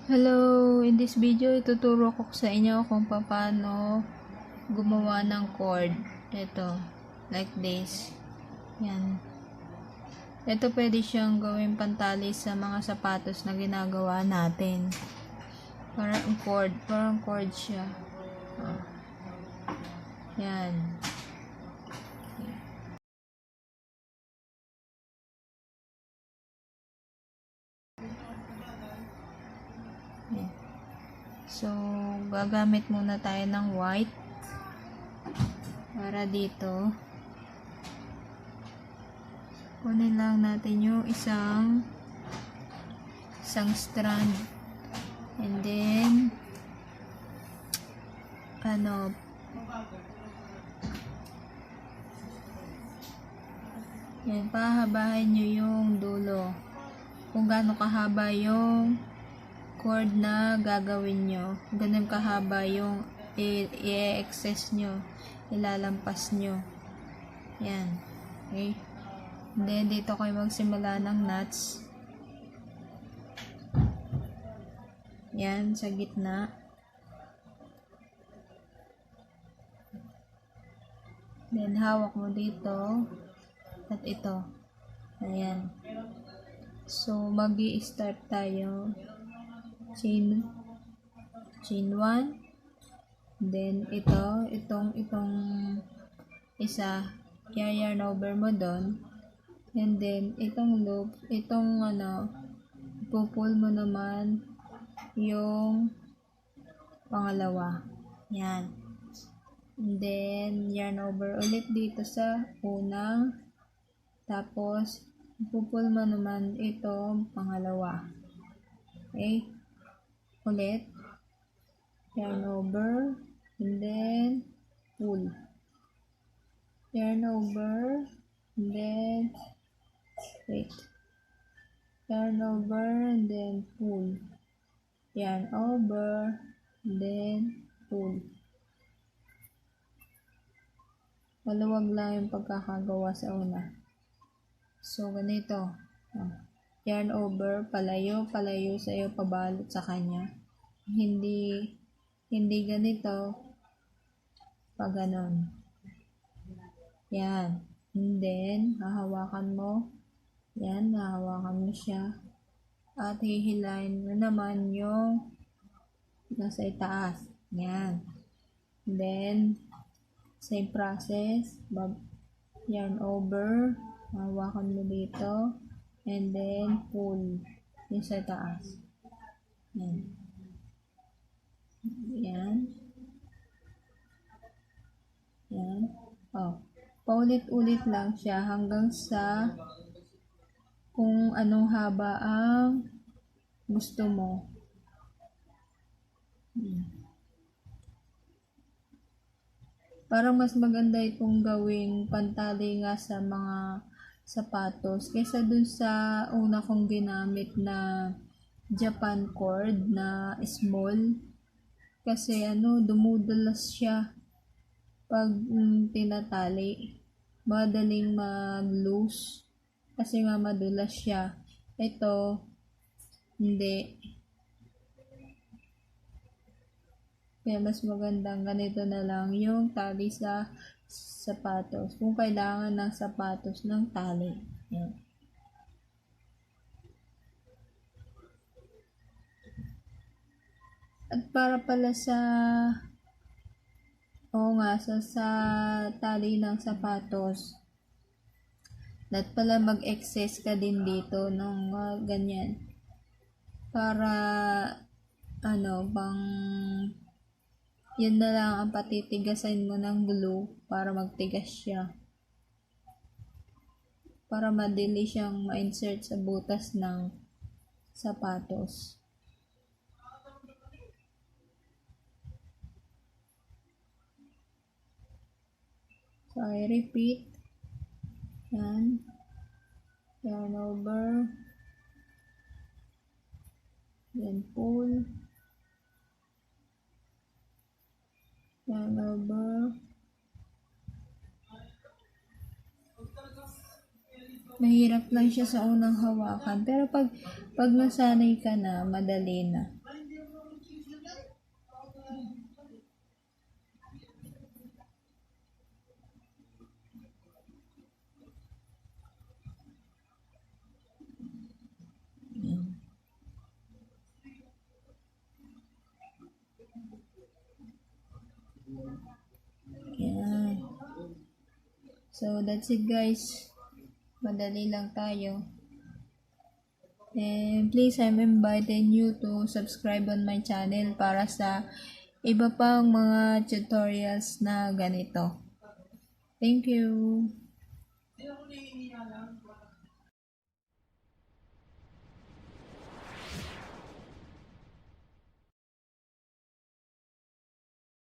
Hello! In this video, ituturo ko sa inyo kung paano gumawa ng cord. Ito, like this. Yan. Ito pwede siyang gawing pantali sa mga sapatos na ginagawa natin. Parang cord siya. Yan. So, gagamit muna tayo ng white para dito. Kunin lang natin yung isang strand. And then, yan, pahabahin nyo yung dulo. Kung gaano kahaba yung cord na gagawin nyo, ganun kahaba yung i-excess nyo, ilalampas nyo. Yan. Okay. And then, dito kayo magsimula ng knots. Yan, sa gitna. Then, hawak mo dito. At ito. Ayan. So, magi-start tayo. Chain 1. Then, itong isa, yarn over mo doon. And then, itong loop, pupull mo naman yung pangalawa. Yan. And then, yarn over ulit dito sa unang. Tapos, pupull mo naman itong pangalawa. Okay? Ulit. Yarn over. And then, pull. Yarn over. And then, wait. Yarn over. And then, pull. Yarn over. And then, pull. Maluwag lang yung pagkakagawa sa una. So, ganito. Yarn over, palayo sa'yo, pabalot sa kanya. Hindi ganito, pag ganon. Yan. And then, hahawakan mo. Yan, hahawakan mo siya. At hihilahin mo naman yung nasa itaas. Yan. And then, same process. Yarn over, hahawakan mo dito. And then, pull yung sa taas. Yan. Yan. Yan. Paulit-ulit lang siya hanggang sa kung anong haba ang gusto mo. Parang mas maganda itong gawing pantali nga sa mga sapatos kaysa dun sa una kong ginamit na Japan cord na small, kasi dumudulas siya pag tinatali, madaling mag-loose kasi nga madulas siya. Ito hindi, kaya mas magandang ganito na lang yung tali sa sapatos, kung kailangan ng sapatos ng tali. Yan. At para pala sa tali ng sapatos, dapat pala mag-excess ka din dito ng ganyan para yun na lang ang patitigasin mo ng glue para magtigas siya. Para madali siyang ma-insert sa butas ng sapatos. So, I repeat. Yan. Yarn over. Then pull. Yarn over. Mahirap lang siya sa unang hawakan. Pero pag nasanay ka na, madali na. So, that's it guys. Madali lang tayo. And please, I'm inviting you to subscribe on my channel para sa iba pang mga tutorials na ganito. Thank you.